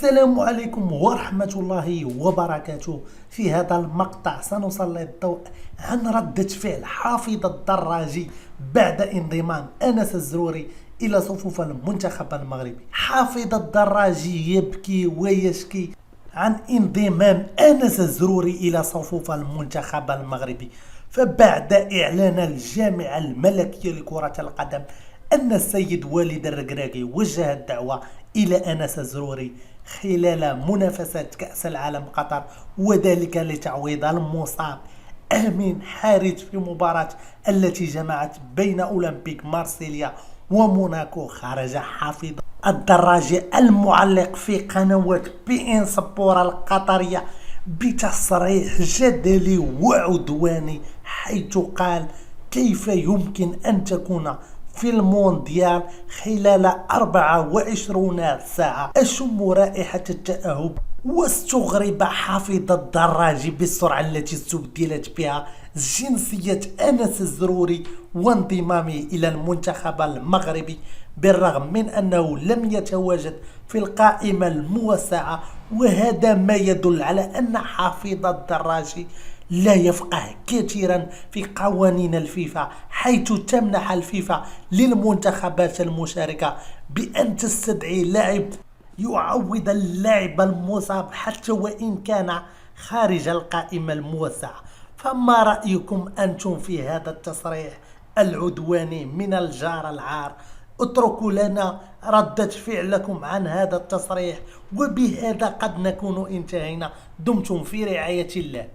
السلام عليكم ورحمة الله وبركاته. في هذا المقطع سنسلط الضوء عن ردة فعل حافظ الدراجي بعد انضمام أنس الزروري إلى صفوف المنتخب المغربي. حافظ الدراجي يبكي ويشكي عن انضمام أنس الزروري إلى صفوف المنتخب المغربي، فبعد إعلان الجامعة الملكية لكرة القدم أن السيد والد الركراكي وجه الدعوة إلى أنس الزروري خلال منافسات كأس العالم قطر، وذلك لتعويض المصاب أمين حارث في مباراة التي جمعت بين أولمبيك مارسيليا وموناكو. خرج حافظ الدراجي المعلق في قنوات بي ان سبورة القطرية بتصريح جدلي وعدواني، حيث قال: كيف يمكن أن تكون في المونديال خلال 24 ساعة أشم رائحة التأهب؟ واستغرب حافظ الدراجي بالسرعة التي استبدلت بها جنسية أنس الزروري وانضمامه إلى المنتخب المغربي، بالرغم من أنه لم يتواجد في القائمة الموسعة. وهذا ما يدل على أن حافظ الدراجي لا يفقه كثيرا في قوانين الفيفا، حيث تمنح الفيفا للمنتخبات المشاركة بأن تستدعي لاعب يعوض اللاعب المصاب حتى وإن كان خارج القائمة الموسعة. فما رأيكم أنتم في هذا التصريح العدواني من الجار العار؟ اتركوا لنا ردة فعلكم عن هذا التصريح، وبهذا قد نكون انتهينا. دمتم في رعاية الله.